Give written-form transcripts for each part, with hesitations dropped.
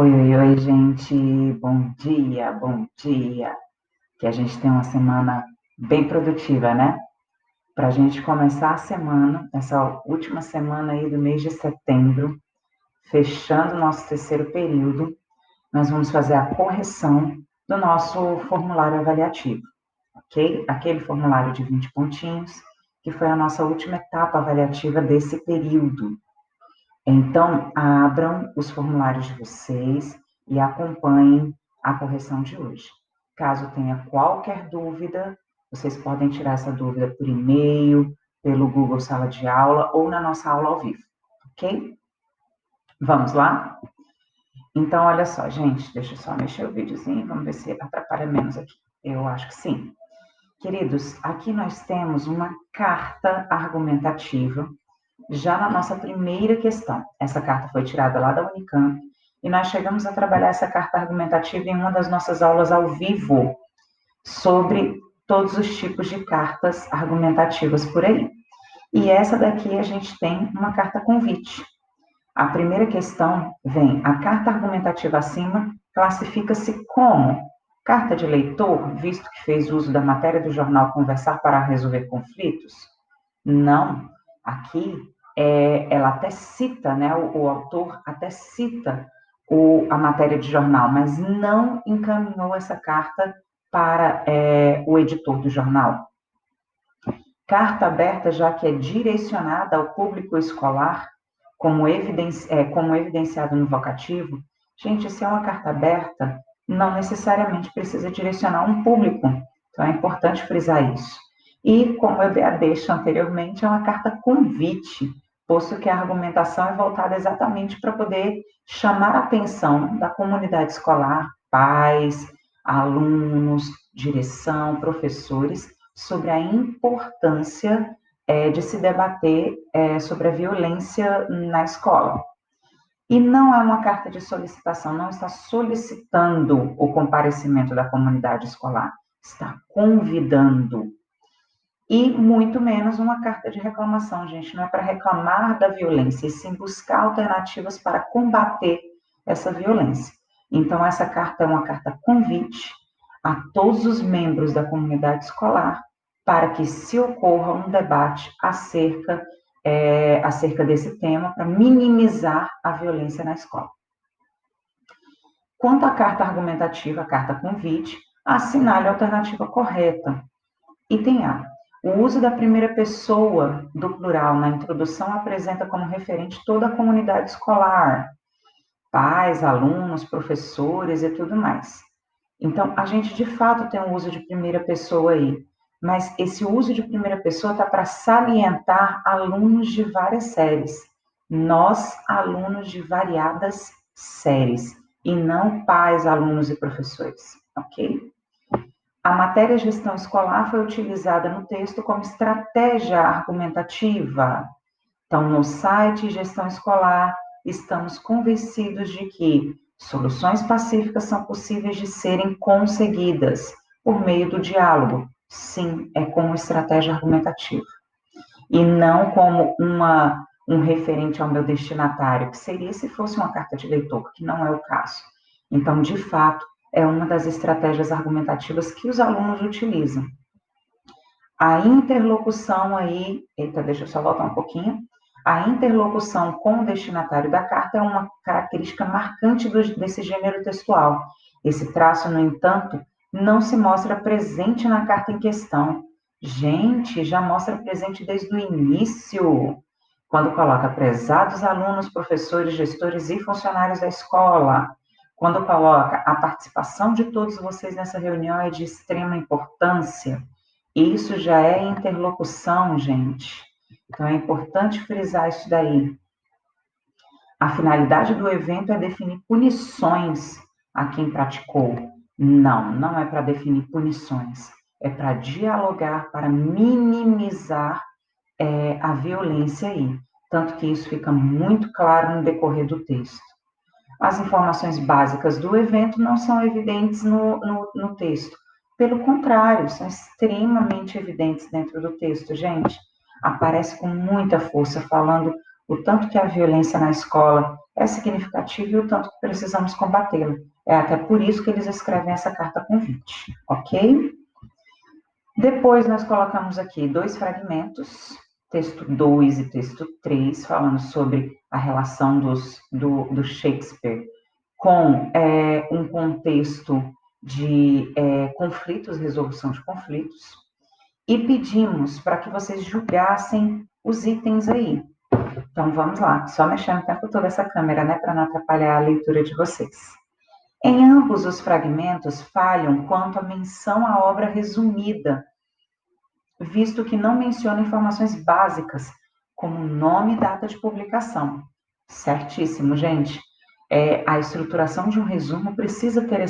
Oi, oi, oi, gente. Bom dia, bom dia. Que a gente tem uma semana bem produtiva, né? Para a gente começar a semana, essa última semana aí do mês de setembro, fechando o nosso terceiro período, nós vamos fazer a correção do nosso formulário avaliativo, ok? Aquele formulário de 20 pontinhos, que foi a nossa última etapa avaliativa desse período. Então, abram os formulários de vocês e acompanhem a correção de hoje. Caso tenha qualquer dúvida, vocês podem tirar essa dúvida por e-mail, pelo Google Sala de Aula ou na nossa aula ao vivo, ok? Vamos lá? Então, olha só, gente, deixa eu só mexer o videozinho, vamos ver se atrapalha menos aqui. Eu acho que sim. Queridos, aqui nós temos uma carta argumentativa já na nossa primeira questão. Essa carta foi tirada lá da Unicamp e nós chegamos a trabalhar essa carta argumentativa em uma das nossas aulas ao vivo sobre todos os tipos de cartas argumentativas por aí. E essa daqui a gente tem uma carta convite. A primeira questão vem: a carta argumentativa acima classifica-se como carta de leitor, visto que fez uso da matéria do jornal Conversar para Resolver Conflitos? Não. Aqui, ela até cita, né, o autor até cita a matéria de jornal, mas não encaminhou essa carta para o editor do jornal. Carta aberta, já que é direcionada ao público escolar, como evidenciado no vocativo. Gente, se é uma carta aberta, não necessariamente precisa direcionar um público. Então, é importante frisar isso. E, como eu deixo anteriormente, é uma carta convite, posto que a argumentação é voltada exatamente para poder chamar a atenção da comunidade escolar, pais, alunos, direção, professores, sobre a importância de se debater sobre a violência na escola. E não é uma carta de solicitação, não está solicitando o comparecimento da comunidade escolar, está convidando. E muito menos uma carta de reclamação, gente, não é para reclamar da violência, e sim buscar alternativas para combater essa violência. Então, essa carta é uma carta convite a todos os membros da comunidade escolar para que se ocorra um debate acerca desse tema, para minimizar a violência na escola. Quanto à carta argumentativa, a carta convite, assinale a alternativa correta. Item A. O uso da primeira pessoa do plural na introdução apresenta como referente toda a comunidade escolar, pais, alunos, professores e tudo mais. Então, a gente de fato tem um uso de primeira pessoa aí, mas esse uso de primeira pessoa está para salientar alunos de várias séries. Nós, alunos de variadas séries, e não pais, alunos e professores, ok? A matéria gestão escolar foi utilizada no texto como estratégia argumentativa. Então, no site Gestão Escolar, estamos convencidos de que soluções pacíficas são possíveis de serem conseguidas por meio do diálogo. Sim, é como estratégia argumentativa. E não como um referente ao meu destinatário, que seria se fosse uma carta de leitor, que não é o caso. Então, de fato, é uma das estratégias argumentativas que os alunos utilizam. A interlocução aí, deixa eu só voltar um pouquinho. A interlocução com o destinatário da carta é uma característica marcante desse gênero textual. Esse traço, no entanto, não se mostra presente na carta em questão. Gente, já mostra presente desde o início, quando coloca prezados alunos, professores, gestores e funcionários da escola. Quando coloca a participação de todos vocês nessa reunião é de extrema importância. Isso já é interlocução, gente. Então, é importante frisar isso daí. A finalidade do evento é definir punições a quem praticou. Não, não é para definir punições. É para dialogar, para minimizar a violência aí. Tanto que isso fica muito claro no decorrer do texto. As informações básicas do evento não são evidentes no texto. Pelo contrário, são extremamente evidentes dentro do texto, gente. Aparece com muita força, falando o tanto que a violência na escola é significativa e o tanto que precisamos combatê-la. É até por isso que eles escrevem essa carta convite, ok? Depois nós colocamos aqui 2 fragmentos, texto 2 e texto 3, falando sobre a relação do Shakespeare com um contexto de conflitos, resolução de conflitos, e pedimos para que vocês julgassem os itens aí. Então vamos lá, só mexendo o tempo todo essa câmera, né, para não atrapalhar a leitura de vocês. Em ambos os fragmentos falham quanto à menção à obra resumida, visto que não menciona informações básicas, como nome e data de publicação. Certíssimo, gente. A estruturação de um resumo precisa ter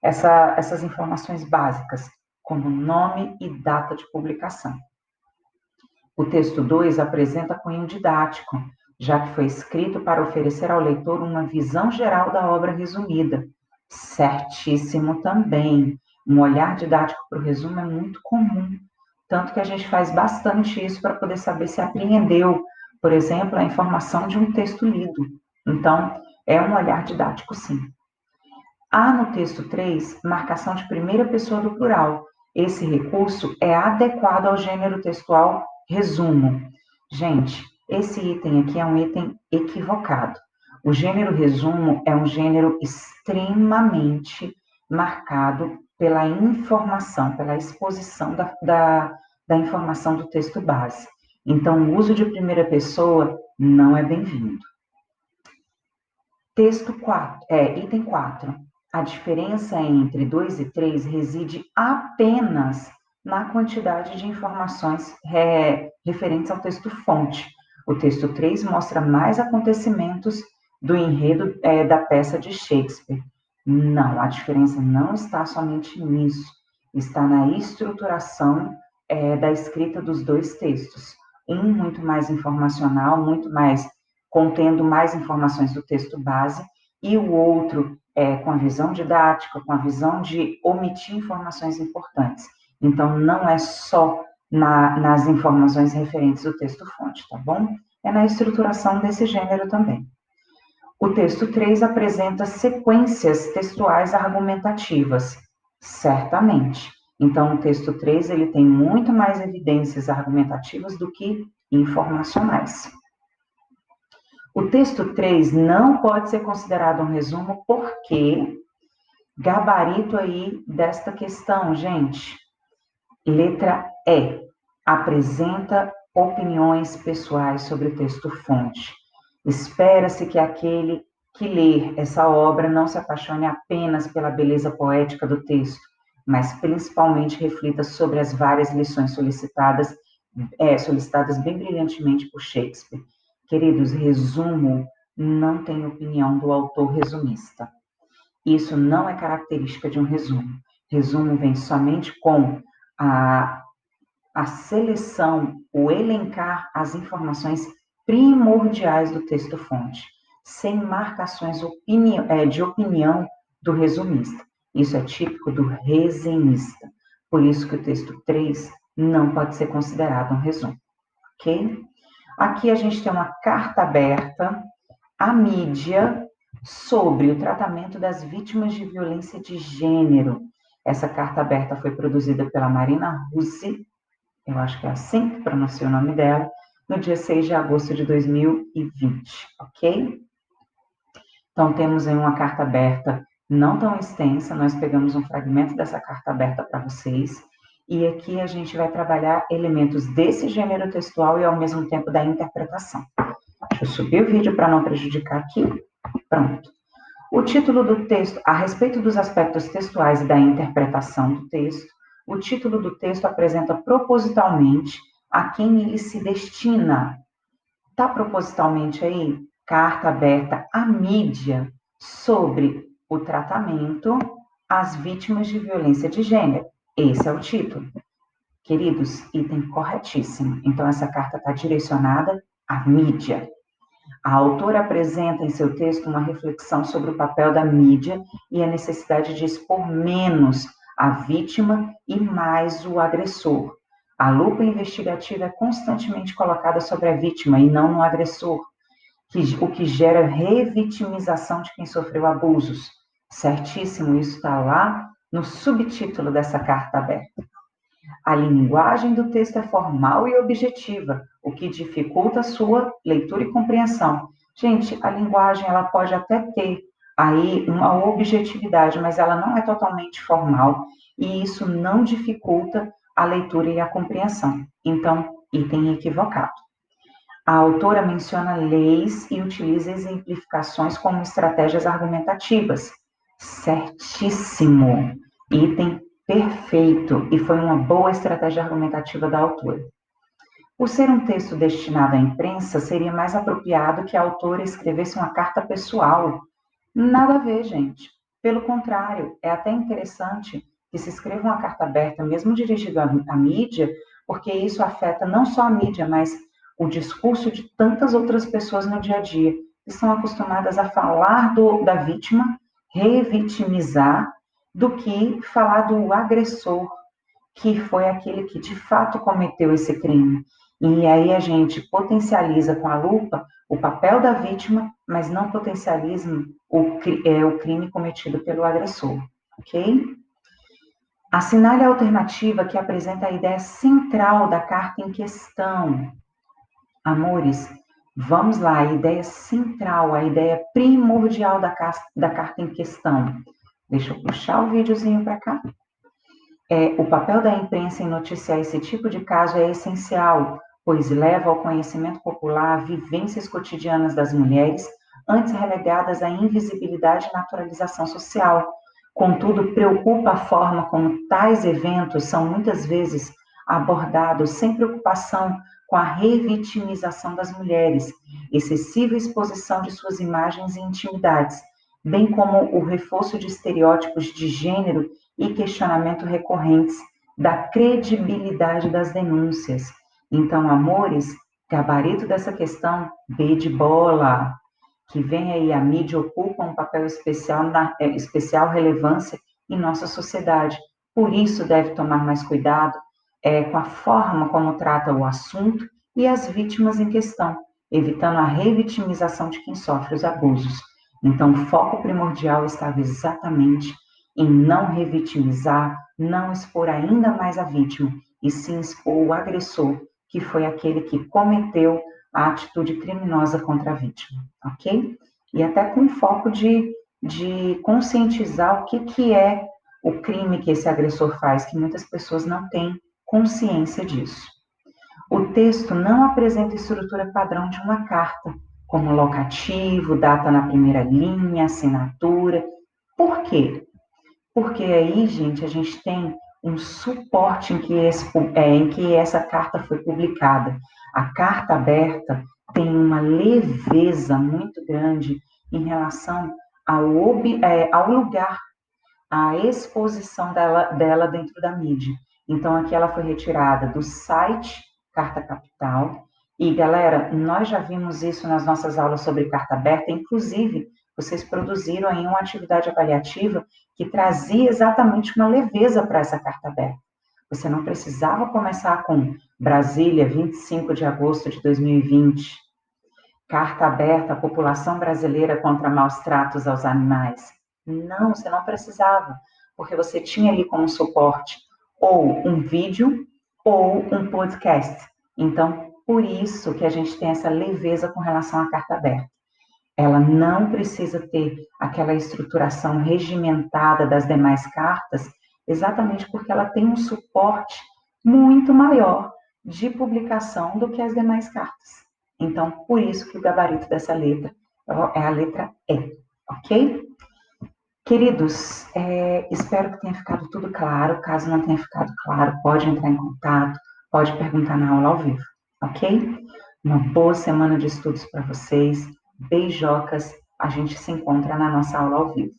essas informações básicas, como nome e data de publicação. O texto 2 apresenta cunho didático, já que foi escrito para oferecer ao leitor uma visão geral da obra resumida. Certíssimo também. Um olhar didático para o resumo é muito comum, tanto que a gente faz bastante isso para poder saber se apreendeu, por exemplo, a informação de um texto lido. Então, é um olhar didático, sim. Há no texto 3 marcação de primeira pessoa do plural. Esse recurso é adequado ao gênero textual resumo. Gente, esse item aqui é um item equivocado. O gênero resumo é um gênero extremamente marcado pela informação, pela exposição da informação do texto base. Então, o uso de primeira pessoa não é bem-vindo. Texto 4, item 4. A diferença entre 2 e 3 reside apenas na quantidade de informações referentes ao texto-fonte. O texto 3 mostra mais acontecimentos do enredo da peça de Shakespeare. Não, a diferença não está somente nisso, está na estruturação da escrita dos 2 textos. Um muito mais informacional, muito mais contendo mais informações do texto base, e o outro com a visão didática, com a visão de omitir informações importantes. Então, não é só nas informações referentes do texto-fonte, tá bom? É na estruturação desse gênero também. O texto 3 apresenta sequências textuais argumentativas, certamente. Então, o texto 3 ele tem muito mais evidências argumentativas do que informacionais. O texto 3 não pode ser considerado um resumo porque gabarito aí desta questão, gente. Letra E. Apresenta opiniões pessoais sobre o texto-fonte. Espera-se que aquele que ler essa obra não se apaixone apenas pela beleza poética do texto, mas principalmente reflita sobre as várias lições solicitadas bem brilhantemente por Shakespeare. Queridos, resumo não tem opinião do autor resumista. Isso não é característica de um resumo. Resumo vem somente com a seleção, o elencar as informações primordiais do texto-fonte, sem marcações de opinião do resumista. Isso é típico do resenhista. Por isso que o texto 3 não pode ser considerado um resumo, ok? Aqui a gente tem uma carta aberta à mídia sobre o tratamento das vítimas de violência de gênero. Essa carta aberta foi produzida pela Marina Russi, eu acho que é assim que pronuncia o nome dela, no dia 6 de agosto de 2020, ok? Então, temos aí uma carta aberta não tão extensa, nós pegamos um fragmento dessa carta aberta para vocês, e aqui a gente vai trabalhar elementos desse gênero textual e ao mesmo tempo da interpretação. Deixa eu subir o vídeo para não prejudicar aqui. Pronto. O título do texto, a respeito dos aspectos textuais e da interpretação do texto, o título do texto apresenta propositalmente a quem ele se destina. Está propositalmente aí? Carta aberta à mídia sobre o tratamento às vítimas de violência de gênero. Esse é o título. Queridos, item corretíssimo. Então, essa carta está direcionada à mídia. A autora apresenta em seu texto uma reflexão sobre o papel da mídia e a necessidade de expor menos a vítima e mais o agressor. A lupa investigativa é constantemente colocada sobre a vítima e não no agressor, o que gera revitimização de quem sofreu abusos. Certíssimo, isso está lá no subtítulo dessa carta aberta. A linguagem do texto é formal e objetiva, o que dificulta sua leitura e compreensão. Gente, a linguagem ela pode até ter aí uma objetividade, mas ela não é totalmente formal e isso não dificulta a leitura e a compreensão. Então, item equivocado. A autora menciona leis e utiliza exemplificações como estratégias argumentativas. Certíssimo. Item perfeito. E foi uma boa estratégia argumentativa da autora. Por ser um texto destinado à imprensa, seria mais apropriado que a autora escrevesse uma carta pessoal. Nada a ver, gente. Pelo contrário, é até interessante que se escreva uma carta aberta, mesmo dirigida à mídia, porque isso afeta não só a mídia, mas o discurso de tantas outras pessoas no dia a dia, que estão acostumadas a falar da vítima, revitimizar, do que falar do agressor, que foi aquele que de fato cometeu esse crime. E aí a gente potencializa com a lupa o papel da vítima, mas não potencializa o crime cometido pelo agressor, ok? Assinale a alternativa que apresenta a ideia central da carta em questão. Amores, vamos lá, a ideia central, a ideia primordial da carta em questão. Deixa eu puxar o videozinho para cá. O papel da imprensa em noticiar esse tipo de caso é essencial, pois leva ao conhecimento popular vivências cotidianas das mulheres, antes relegadas à invisibilidade e naturalização social. Contudo, preocupa a forma como tais eventos são muitas vezes abordados sem preocupação com a revitimização das mulheres, excessiva exposição de suas imagens e intimidades, bem como o reforço de estereótipos de gênero e questionamento recorrentes da credibilidade das denúncias. Então, amores, gabarito dessa questão, B de bola, que vem aí a mídia ocupa um papel especial relevância em nossa sociedade. Por isso, deve tomar mais cuidado com a forma como trata o assunto e as vítimas em questão, evitando a revitimização de quem sofre os abusos. Então, o foco primordial estava exatamente em não revitimizar, não expor ainda mais a vítima, e sim expor o agressor, que foi aquele que cometeu a atitude criminosa contra a vítima, ok? E até com foco de conscientizar o que é o crime que esse agressor faz, que muitas pessoas não têm consciência disso. O texto não apresenta estrutura padrão de uma carta, como locativo, data na primeira linha, assinatura. Por quê? Porque aí, gente, a gente tem um suporte em que essa carta foi publicada. A carta aberta tem uma leveza muito grande em relação ao lugar, à exposição dela dentro da mídia. Então, aqui ela foi retirada do site Carta Capital. E, galera, nós já vimos isso nas nossas aulas sobre carta aberta, inclusive, vocês produziram aí uma atividade avaliativa que trazia exatamente uma leveza para essa carta aberta. Você não precisava começar com Brasília, 25 de agosto de 2020, carta aberta à população brasileira contra maus tratos aos animais. Não, você não precisava, porque você tinha ali como suporte ou um vídeo ou um podcast. Então, por isso que a gente tem essa leveza com relação à carta aberta. Ela não precisa ter aquela estruturação regimentada das demais cartas, exatamente porque ela tem um suporte muito maior de publicação do que as demais cartas. Então, por isso que o gabarito dessa letra é a letra E, ok? Queridos, espero que tenha ficado tudo claro. Caso não tenha ficado claro, pode entrar em contato, pode perguntar na aula ao vivo, ok? Uma boa semana de estudos para vocês. Beijocas, a gente se encontra na nossa aula ao vivo.